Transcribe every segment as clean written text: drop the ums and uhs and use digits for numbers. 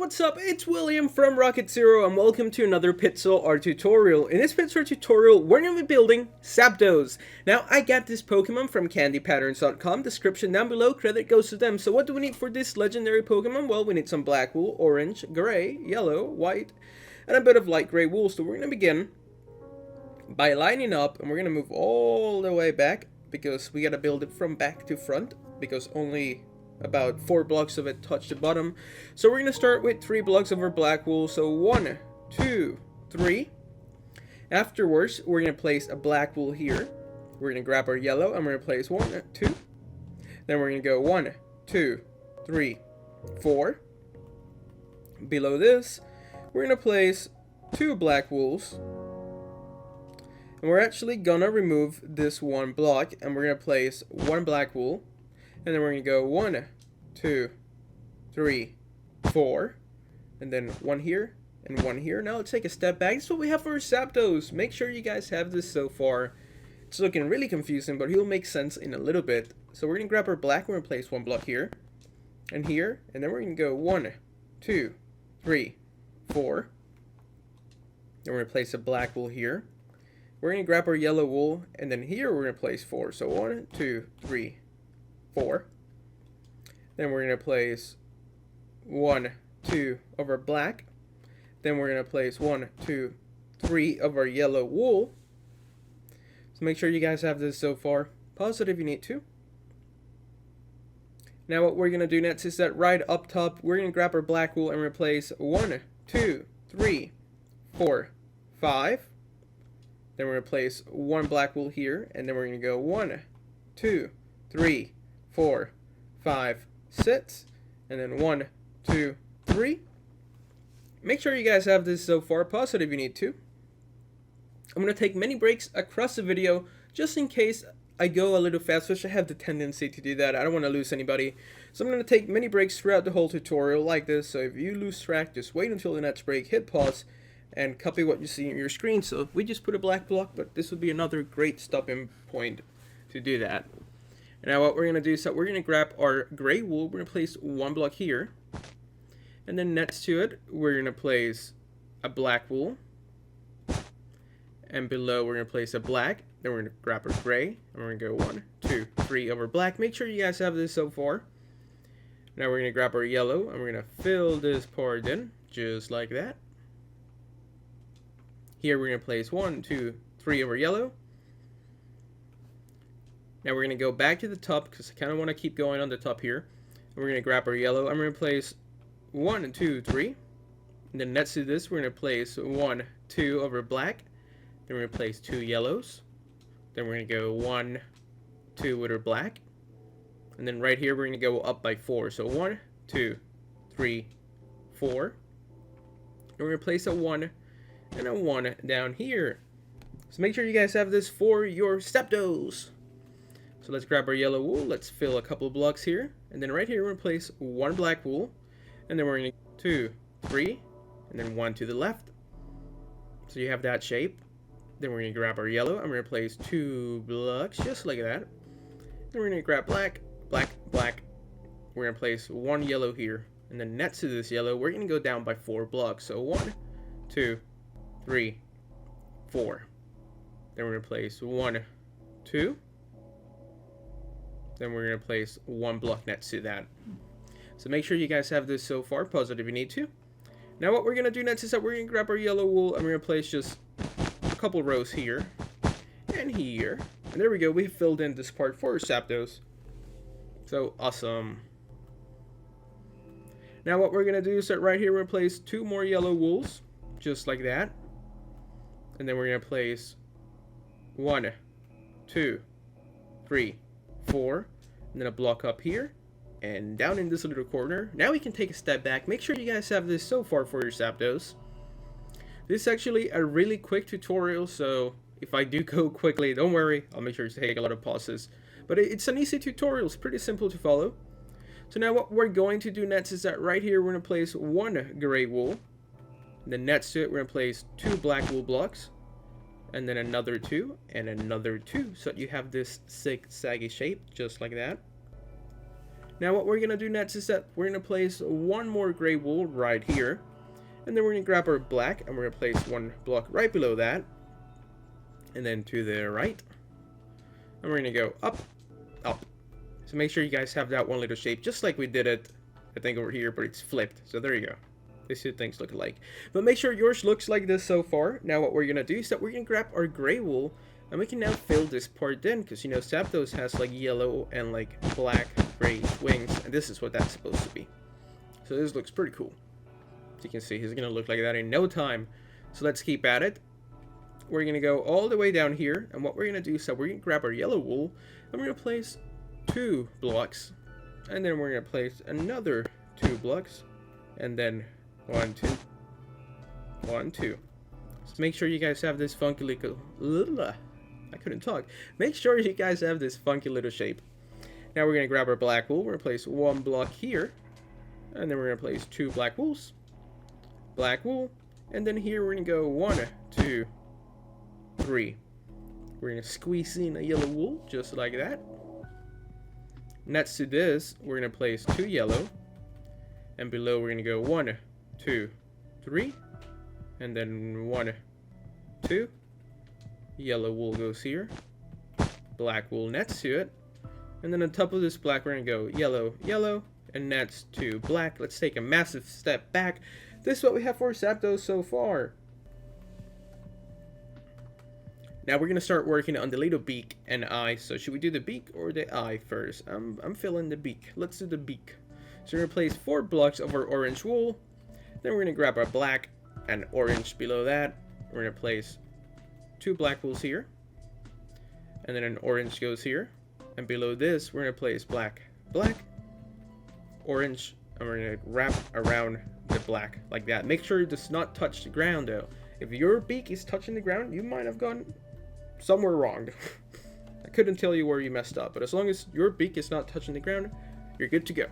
what's up? It's William from Rocket Zero and welcome to another Pixel art tutorial. In this Pixel art tutorial, we're going to be building Zapdos. Now, I got this Pokemon from candypatterns.com, description down below, credit goes to them. So what do we need for this legendary Pokemon? Well, we need some black wool, orange, gray, yellow, white, and a bit of light gray wool. So we're going to begin by lining up, and we're going to move all the way back because we got to build it from back to front because only about 4 blocks of it touch the bottom. So we're going to start with 3 blocks of our black wool. So 1, 2, 3. Afterwards, we're going to place a black wool here. We're going to grab our yellow and we're going to place 1, 2. Then we're going to go 1, 2, 3, 4. Below this, we're going to place 2 black wools. And we're actually going to remove this 1 block and we're going to place 1 black wool. And then we're going to go 1, 2, 3, 4. And then 1 here and 1 here. Now let's take a step back. This is what we have for our Zapdos. Make sure you guys have this so far. It's looking really confusing, but he'll make sense in a little bit. So we're going to grab our black. We're going to place 1 block here and here. And then we're going to go 1, 2, 3, 4. Then we're going to place a black wool here. We're going to grab our yellow wool. And then here we're going to place 4. So 1, 2, 3, 4. Then we're going to place 1, 2 of our black. Then we're going to place 1, 2, 3 of our yellow wool. So make sure you guys have this so far. Pause it if you need to. Now what we're going to do next is that right up top, we're going to grab our black wool and replace 1, 2, 3, 4, 5. Then we're going to place 1 black wool here. And then we're going to go 1, 2, 3, 4, 5, 6, and then 1, 2, 3. Make sure you guys have this so far. Pause it if you need to. I'm going to take many breaks across the video just in case I go a little fast, which I have the tendency to do that. I don't want to lose anybody. So I'm going to take many breaks throughout the whole tutorial like this. So if you lose track, just wait until the next break, hit pause, and copy what you see on your screen. So we just put a black block, but this would be another great stopping point to do that. Now what we're going to do is that we're going to grab our gray wool, we're going to place 1 block here, and then next to it we're going to place a black wool, and below we're going to place a black, then we're going to grab our gray, and we're going to go 1, 2, 3 over black. Make sure you guys have this so far. Now we're going to grab our yellow, and we're going to fill this part in, just like that. Here we're going to place 1, 2, 3 over yellow. Now we're going to go back to the top because I kind of want to keep going on the top here. And we're going to grab our yellow. I'm going to place 1, 2, 3. And then next to this, we're going to place 1, 2 over black. Then we're going to place 2 yellows. Then we're going to go 1, 2 with our black. And then right here, we're going to go up by 4. So 1, 2, 3, 4. And we're going to place a 1 and a 1 down here. So make sure you guys have this for your Zapdos. So let's grab our yellow wool, let's fill a couple of blocks here, and then right here we're going to place 1 black wool, and then we're going to 2, 3, and then 1 to the left. So you have that shape. Then we're going to grab our yellow, and we're going to place 2 blocks, just like that. Then we're going to grab black, black, black. We're going to place 1 yellow here, and then next to this yellow, we're going to go down by 4 blocks. So 1, 2, 3, 4. Then we're going to place 1, 2. Then we're going to place 1 block next to that. So make sure you guys have this so far. Pause it if you need to. Now what we're going to do next is that we're going to grab our yellow wool and we're going to place just a couple rows here and here. And there we go. We filled in this part for our Zapdos. So awesome. Now what we're going to do is that right here we're going to place 2 more yellow wools. Just like that. And then we're going to place 1, 2, 3, 4, and then a block up here and down in this little corner. Now we can take a step back. Make sure you guys have this so far for your Zapdos. This is actually a really quick tutorial, so if I do go quickly, don't worry, I'll make sure to take a lot of pauses. But it's an easy tutorial, it's pretty simple to follow. So now what we're going to do next is that right here we're going to place 1 gray wool, and then next to it we're going to place 2 black wool blocks, and then another 2, and another 2. So you have this zigzaggy shape, just like that. Now what we're gonna do next is that we're gonna place one more gray wool right here, and then we're gonna grab our black and we're gonna place one block right below that, and then to the right, and we're gonna go up, up. So make sure you guys have that one little shape, just like we did it, I think over here, but it's flipped. So there you go. These two things look alike. But make sure yours looks like this so far. Now what we're gonna do is that we're gonna grab our gray wool, and we can now fill this part in, because you know Zapdos has like yellow and like black gray wings, and this is what that's supposed to be. So this looks pretty cool. As you can see, he's gonna look like that in no time. So let's keep at it. We're gonna go all the way down here, and what we're gonna do is that we're gonna grab our yellow wool, and we're gonna place 2 blocks, and then we're gonna place another 2 blocks, and then 1, 2, 1, 2. So make sure you guys have this funky little, I couldn't talk. Make sure you guys have this funky little shape. Now we're gonna grab our black wool. We're gonna place 1 block here, and then we're gonna place 2 black wools, black wool, and then here we're gonna go 1, 2, 3. We're gonna squeeze in a yellow wool just like that. Next to this, we're gonna place 2 yellow, and below we're gonna go 1, 2, 3, and then 1, 2. Yellow wool goes here, black wool next to it, and then on top of this black we're gonna go yellow, yellow, and next to black. Let's take a massive step back. This is what we have for Zapdos so far. Now we're gonna start working on the little beak and eye. So should we do the beak or the eye first? I'm feeling the beak. Let's do the beak. So we're gonna place 4 blocks of our orange wool. Then we're gonna grab our black and orange below that. We're gonna place 2 black wools here, and then an orange goes here, and below this we're gonna place black, black, orange, and we're gonna wrap around the black like that. Make sure it does not touch the ground though. If your beak is touching the ground, you might have gone somewhere wrong. I couldn't tell you where you messed up, but as long as your beak is not touching the ground, you're good to go.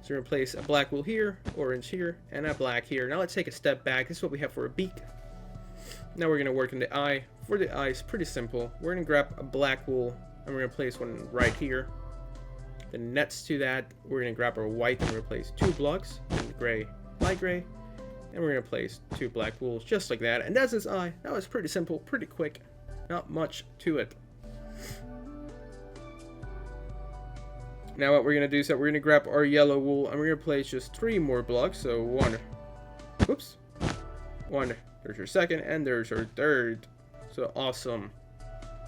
So we're gonna place a black wool here, orange here, and a black here. Now let's take a step back. This is what we have for a beak. Now we're gonna work on the eye. For the eye, it's pretty simple. We're gonna grab a black wool, and we're gonna place one right here. Then next to that, we're gonna grab our white, and we're gonna place 2 blocks, and gray, light gray, and we're gonna place 2 black wools just like that. And that's his eye. That was pretty simple, pretty quick. Not much to it. Now what we're gonna do is that we're gonna grab our yellow wool, and we're gonna place just 3 more blocks. So 1, whoops, 1. There's your second, and there's our third. So awesome.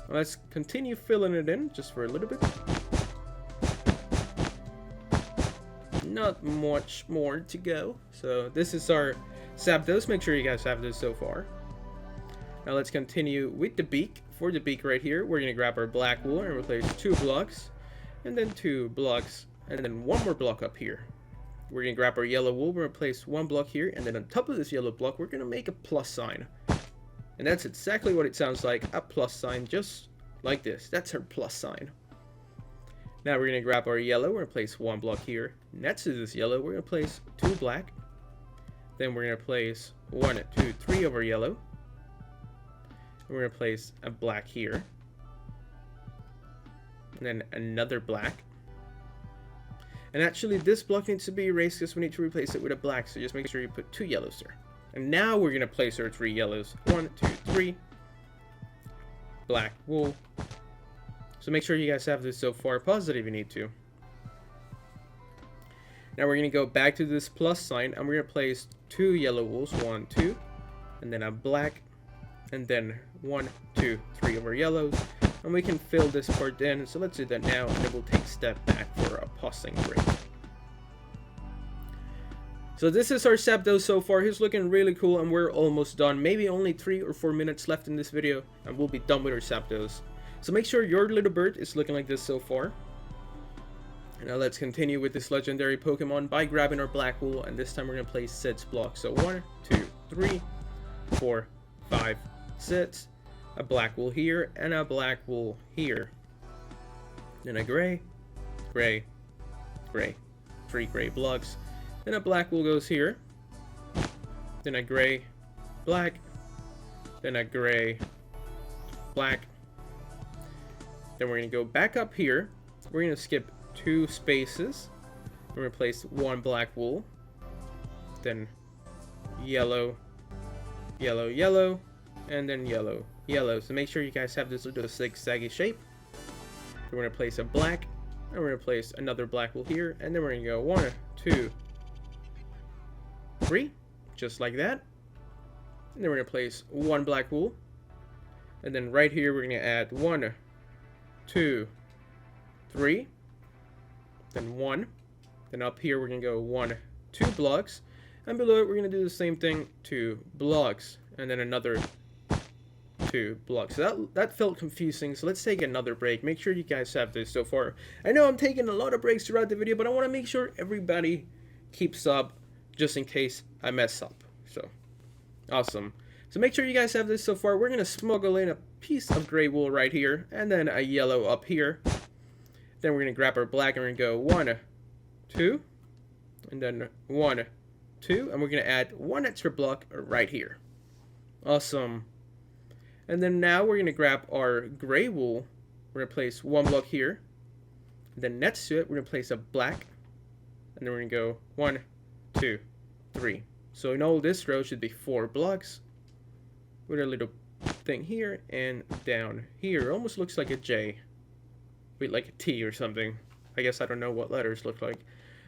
Let's continue filling it in just for a little bit. Not much more to go. So this is our Zapdos. Make sure you guys have this so far. Now let's continue with the beak. For the beak right here, we're gonna grab our black wool and replace 2 blocks, and then 2 blocks, and then 1 more block up here. We're gonna grab our yellow wool, we're gonna place 1 block here, and then on top of this yellow block, we're gonna make a plus sign. And that's exactly what it sounds like, a plus sign, just like this. That's our plus sign. Now we're gonna grab our yellow, we're gonna place 1 block here. Next to this yellow, we're gonna place 2 black. Then we're gonna place 1, 2, 3 over yellow. And we're gonna place a black here. And then another black. And actually this block needs to be erased because we need to replace it with a black, so just make sure you put 2 yellows there. And now we're gonna place our 3 yellows. 1, 2, 3. Black wool. So make sure you guys have this so far. Pause it if you need to. Now we're gonna go back to this plus sign, and we're gonna place 2 yellow wools. 1, 2, and then a black, and then 1, 2, 3 over yellows. And we can fill this part in, so let's do that now, and then we'll take a step back for a pausing break. So this is our Zapdos so far. He's looking really cool, and we're almost done. Maybe only 3 or 4 minutes left in this video, and we'll be done with our Zapdos. So make sure your little bird is looking like this so far. Now let's continue with this legendary Pokemon by grabbing our black wool, and this time we're going to place 6 blocks. So 1, 2, 3, 4, 5, 6. A black wool here, and a black wool here. Then a gray, gray, gray. 3 gray blocks. Then a black wool goes here. Then a gray, black. Then a gray, black. Then we're going to go back up here. We're going to skip 2 spaces. We're going to place 1 black wool. Then yellow, yellow, yellow, and then yellow, yellow. So make sure you guys have this little zigzaggy shape. We're going to place a black, and we're going to place another black wool here, and then we're going to go 1, 2, 3, just like that. And then we're going to place 1 black wool, and then right here we're going to add 1, 2, 3, then 1. Then up here we're going to go 1, 2 blocks, and below it we're going to do the same thing, 2 blocks, and then another 2 blocks. So that felt confusing, so let's take another break. Make sure you guys have this so far. I know I'm taking a lot of breaks throughout the video, but I want to make sure everybody keeps up just in case I mess up. So awesome. So make sure you guys have this so far. We're going to smuggle in a piece of gray wool right here, and then a yellow up here. Then we're going to grab our black and we're going to go 1, 2, and then 1, 2, and we're going to add 1 extra block right here. Awesome. And then now we're going to grab our gray wool. We're going to place 1 block here. And then next to it, we're going to place a black. And then we're going to go 1, 2, 3. So in all, this row should be 4 blocks. With a little thing here and down here. It almost looks like a J. Wait, like a T or something. I guess I don't know what letters look like.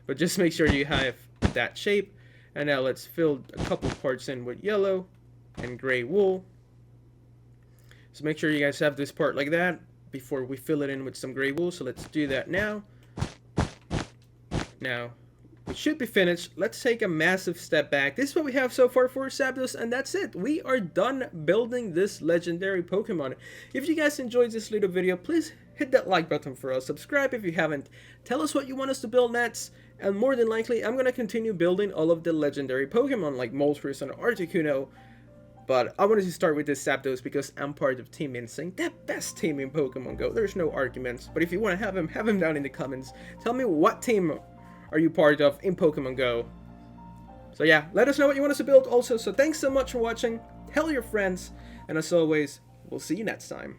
But just make sure you have that shape. And now let's fill a couple parts in with yellow and gray wool. So make sure you guys have this part like that before we fill it in with some gray wool. So let's do that now. Now, it should be finished. Let's take a massive step back. This is what we have so far for Zapdos, and that's it. We are done building this legendary Pokemon. If you guys enjoyed this little video, please hit that like button for us. Subscribe if you haven't. Tell us what you want us to build next. And more than likely, I'm going to continue building all of the legendary Pokemon like Moltres and Articuno. But I wanted to start with this Zapdos because I'm part of Team Instinct, the best team in Pokemon Go. There's no arguments. But if you want to have him down in the comments. Tell me what team are you part of in Pokemon Go. So yeah, let us know what you want us to build also. So thanks so much for watching. Tell your friends. And as always, we'll see you next time.